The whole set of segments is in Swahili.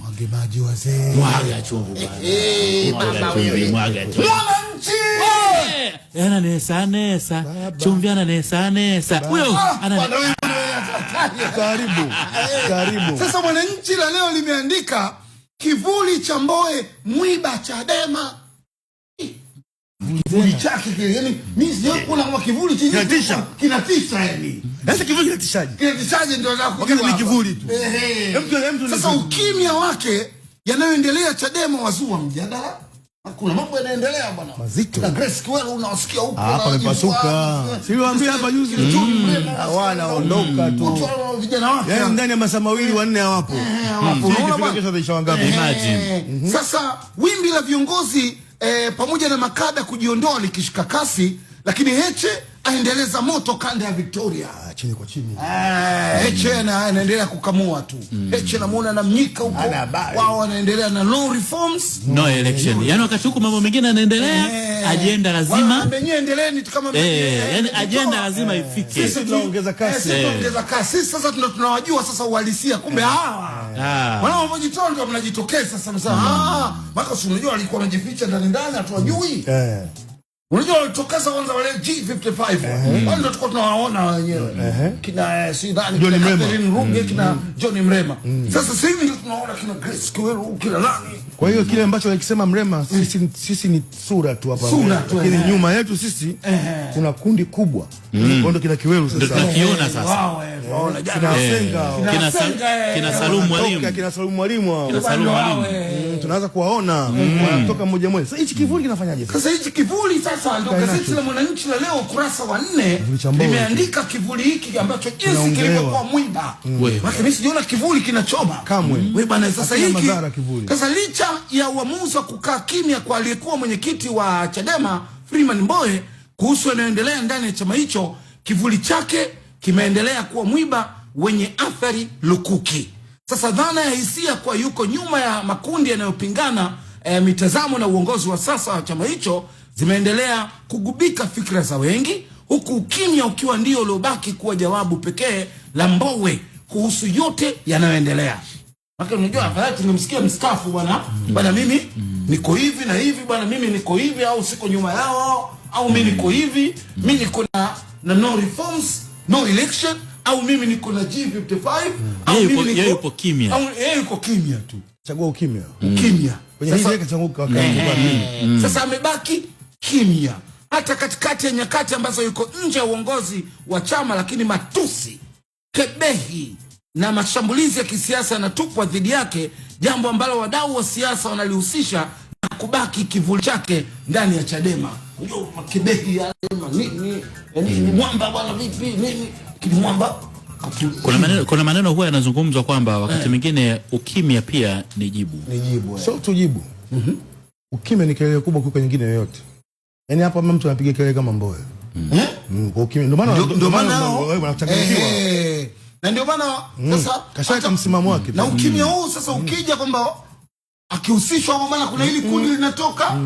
Mwange maji wazee. Mwaga chumvi bwana. Mwaga chumvi. Yana nesa. Chumvi ana nesa. Huyo ana Karibu. Sasa Mwananchi la leo limeandika kivuli cha Mbowe mwiba Chadema. Kivuli chake kile, yani mimi sijawahi kuona kama kivuli chenye kinatisha yani. Sasa kivuli kinatishaje? Kinatishaje ndio nataka kujua. Ni kivuli tu. Sasa ukimya wake yanayoendelea Chadema wazua mjadala. Kuna mambo yanaendelea bwana. Mazito. Na Grace Kiwelu unawasikia huko. Hapa amepasuka. Siliwaambia hapa juzi. Hawana ondoka tu. Vijana wake. Yaani ndani ya masaa mawili wanne hawapo. Unaona kesho ataisha wangapi? Imagine. Sasa wimbi la viongozi pamoja na makada kujiondoa likishika kasi, lakini Heche aendeleza moto kanda ya Victoria. Chini kwa chini. Heche anaendelea kukamua tu. Heche namuona na Mnyika huko. Wao wanaendelea na no reforms, no election. Yaani wakati huko mambo mengine yanaendelea, ajenda lazima. Wenyewe endeleeni tu kama yaani ajenda lazima ifike. Sisi tunaongeza kasi. Sisi sasa tunawajua sasa uhalisia, kumbe hawa. Wanapojitoa ndio mnajitokeza sasa. Maka si unajua alikuwa anajificha ndani hatuwajui. Unajua walitokeza kwanza wale G55. Wale ndio tulikuwa tunawaona wenyewe. Kina sidhani John Mrema. Kina John Mrema. Sasa hivi ndio tunaona kina Grace Kiwelu, kina nani. Kwa hiyo kile ambacho alikisema Mrema, sisi ni sura tu hapa. Lakini nyuma yetu sisi kuna kundi kubwa. Ndio kina Kiwelu sasa. Ndio tunakiona sasa. Waona jana kina Salum Mwalimu. Kina Salum Mwalimu. Kina Salum Mwalimu. Tunaanza kuwaona wanatoka mmoja mmoja. Sasa hichi kivuli kinafanyaje sasa? Sasa hichi kivuli sasa ndio gazeti la Mwananchi la leo ukurasa wa 4 limeandika kivuli hiki ambacho jinsi kilivyokuwa mwiba. Maana mimi sijaona kivuli kinachoma kamwe. Wewe bwana, sasa hiki sasa licha ya uamuzi wa kukaa kimya kwa aliyekuwa mwenyekiti wa Chadema Freeman Mbowe kuhusu yanayoendelea ndani ya chama hicho, kivuli chake kimeendelea kuwa mwiba wenye athari lukuki. Sasa dhana ya hisia kwa yuko nyuma ya makundi yanayopingana mitazamo na uongozi wa sasa wa chama hicho zimeendelea kugubika fikra za wengi, huku ukimya ukiwa ndio uliobaki kuwa jawabu pekee la Mbowe kuhusu yote yanayoendelea. Maka unajua afadhali tungemsikia mstaafu bwana mimi niko hivi na hivi bwana, mimi niko hivi au siko nyuma yao, au mimi niko hivi, mimi niko na no reforms, no election, au mimi niko na G55, au mimi niko yupo kimya. Au yuko kimya tu. Chagua ukimya. Kimya. Kwenye hizi kachagua wakati. Sasa amebaki kimya. Hata katikati ya nyakati ambazo yuko nje ya uongozi wa chama, lakini matusi, kebehi na mashambulizi ya kisiasa yanatupwa dhidi yake, jambo ambalo wadau wa siasa wanalihusisha na kubaki kivuli chake ndani ya Chadema. Unajua makebehi ya nini? Yaani mwamba bwana vipi nini? Kimwamba. Kuna maneno huwa yanazungumzwa kwamba wakati mwingine ukimya pia ni jibu. Sio tujibu. Ukimya ni kelele kubwa kuliko nyingine yoyote. Yaani hapa mtu anapiga kelele kama Mbowe. Ukimya ndio maana wewe unachanganyikiwa. Na ndio maana sasa kashaka msimamo wake. Na ukimya huu sasa ukija kwamba akihusishwa kwa maana kuna hili kundi linatoka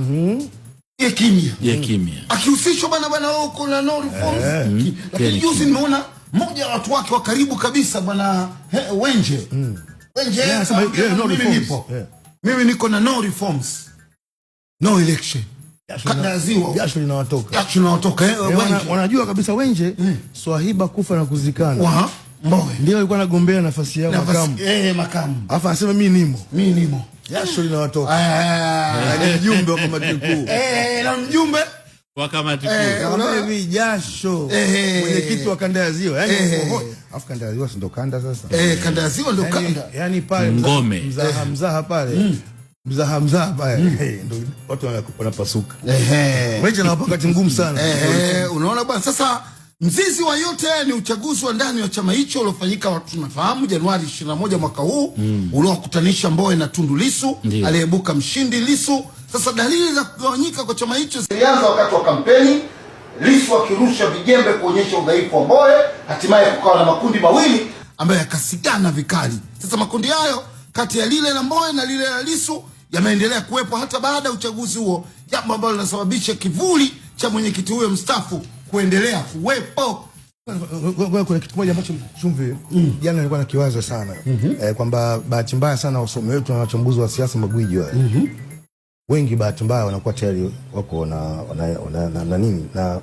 kimya. Akihusishwa bwana wewe kuna no reforms. Lakini juzi nimeona mmoja wa watu wake wa karibu kabisa bwana Wenje. Mimi niko na no reforms, no election. Jasho linawatoka. Wanajua kabisa Wenje Swahiba kufa na kuzikana. Mbowe ndio alikuwa anagombea nafasi ya makamu. Alafu anasema mimi nimo. Jasho linawatoka. Na mjumbe wa kamati kuu. Na mjumbe wa kamati kuu. Kama hivi jasho. Mwenyekiti wa kanda ya Ziwa. Yaani afu kanda ya Ziwa ndio kanda sasa. Kanda ya Ziwa ndio kanda. Yaani pale ngome. Mzaha pale. Mzaha pale. Ndio watu wanapasuka. Wenje na wakati ngumu sana. Unaona bwana, sasa mzizi wa yote ni uchaguzi wa ndani wa chama hicho uliofanyika watu tunafahamu Januari 21 mwaka huu, uliokutanisha Mbowe na Tundu Lissu, aliyebuka mshindi Lissu. Sasa dalili za kugawanyika kwa chama hicho zilianza wakati wa kampeni, Lissu akirusha vijembe kuonyesha udhaifu wa Mbowe, hatimaye kukawa na makundi mawili ambayo yakasigana vikali. Sasa makundi hayo kati ya lile la Mbowe na lile la Lissu yameendelea kuwepo hata baada ya uchaguzi huo, jambo ambalo linasababisha kivuli cha mwenyekiti huyo mstaafu kuendelea kuwepo. Kuna kitu moja ambacho Chumvi jana nilikuwa nakiwaza sana kwamba bahati mbaya sana wasomi wetu na wachambuzi wa siasa magwiji wale wengi bahati mbaya wanakuwa tayari wako na nini na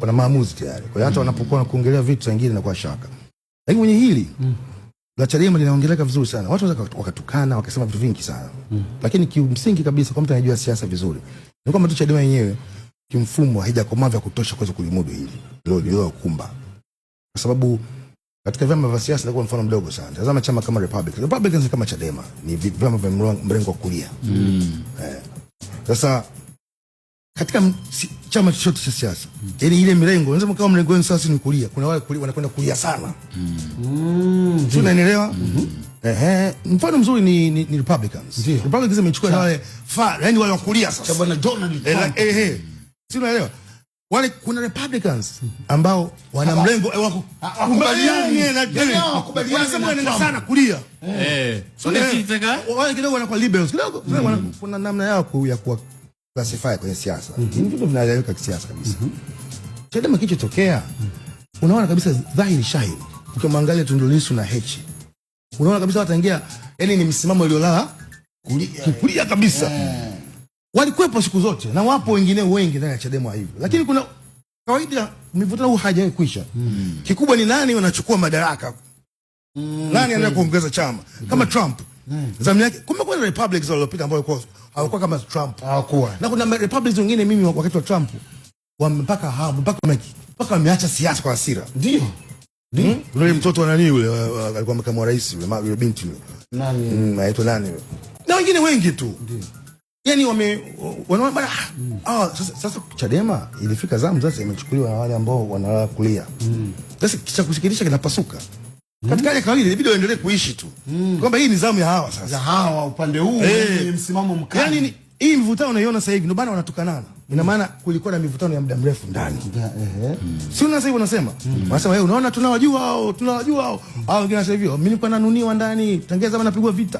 wana maamuzi tayari. Kwa hiyo hata wanapokuwa kuongelea vitu vingine inakuwa shaka. Lakini kwenye hili la Chadema linaongeleka vizuri sana. Watu wakatukana wakasema vitu vingi sana. Lakini kimsingi kabisa kwa mtu anajua siasa vizuri ni kwamba tu Chadema yenyewe kimfumo haijakomaa vya kutosha kuweza kulimudu hili. Ndio kumba. Kwa sababu katika vyama vya siasa kwa mfano mdogo sana. Tazama chama kama Republicans kama Chadema ni vyama vya mrengo wa kulia. Sasa katika chama chochote cha siasa yani ile mirengo unaweza kama mrengo wenu sasa ni kulia, kuna wale kulia wanakwenda kulia sana. Unaelewa? Mfano mzuri ni Republicans. Republicans imechukua wale yani wale wa kulia sasa. Bwana Donald Trump. Si unaelewa? Wale kuna Republicans ambao wana mrengo wako kubaliana sana kulia. So nataka wale kidogo wanakuwa liberals kidogo. Kuna namna yao ya kuwa classify kwenye siasa. Hivi vitu vinaeleweka kisiasa kabisa. Chadema kilichotokea unaona kabisa dhahiri shahiri. Ukimwangalia Tundu Lissu na Heche unaona kabisa wataingia yani ni msimamo uliolala kulia kabisa. Walikuwepo siku zote na wapo wengine wengi ndani ya Chadema hivyo. Lakini kuna kawaida mivutano huu hajawahi kuisha. Kikubwa ni nani wanachukua madaraka. Nani anaenda kuongeza chama kama Trump. Zamu yake kumekuwa na Republicans waliopita ambao hawakuwa kama Trump. Hawakuwa. Na kuna Republicans wengine mimi wakati wa Trump mpaka wameacha siasa kwa hasira. Ndio. Yule mtoto wa nani yule alikuwa makamu wa rais yule binti yule. Nani? Anaitwa nani yule? Na wengine wengi tu. Ndio. Yani wanaona bana sasa Chadema ilifika zamu sasa imechukuliwa na wale ambao wanalala kulia. Sasa kicha kusikilisha kinapasuka. Katika ile kawaida inabidi waendelee kuishi tu. Kwamba hii ni zamu ya hawa sasa. Za hawa upande huu ni msimamo mkali. Yani hii mivutano unaiona sasa hivi ndio bana wanatukanana. Ina maana kulikuwa na mivutano ya muda mrefu ndani. Si una sasa hivi unasema? Wanasema wewe unaona tunawajua hao. Hao wengine sasa hivi mimi nilikuwa nanuniwa ndani, tangia zama napigwa vita.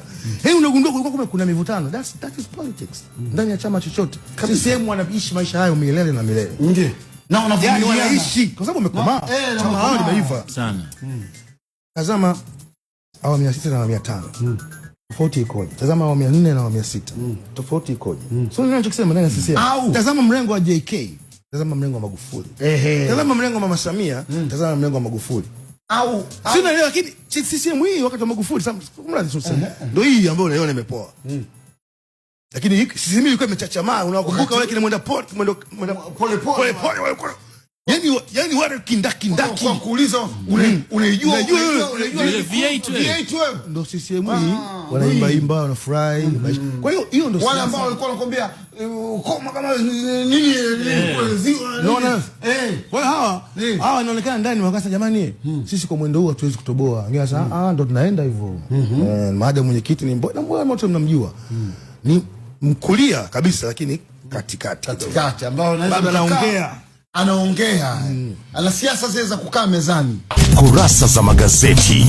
Unagundua kulikuwa kuna mivutano. That is politics. Ndani ya chama chochote. CCM wanaishi maisha hayo milele na milele. Ndio. Na wanaishi kwa sababu wamekomaa. Chama hao limeiva sana. Tazama awamu ya 6 na awamu ya 5. Tofauti ikoje? Tazama awamu ya 4 na awamu ya 6. Tofauti ikoje? So ninachokisema ndani ya CCM. Tazama mrengo wa JK, tazama mrengo wa Magufuli. Tazama mrengo wa Mama Samia, tazama mrengo wa Magufuli. Sina leo lakini CCM hii wakati wa Magufuli mradi sasa. Ndio hii ambayo unaiona imepoa. Lakini CCM ilikuwa imechachamaa, unakumbuka wale kile mwenda pole. Yani wale kindaki kwa kuuliza unaijua ile V8 wewe ndio CCM hii wanaimba wanafurahi. Kwa hiyo ndio wale ambao walikuwa wanakuambia koma kama nini unaona wale hawa inaonekana ndani wakasa jamani sisi kwa mwendo huu hatuwezi kutoboa. Ngine sasa ndio tunaenda hivyo. Maadamu mwenyekiti ni mbona wote mnamjua ni mkulia kabisa lakini katikati ambao anaongea ana siasa za kukaa mezani. Kurasa za magazeti.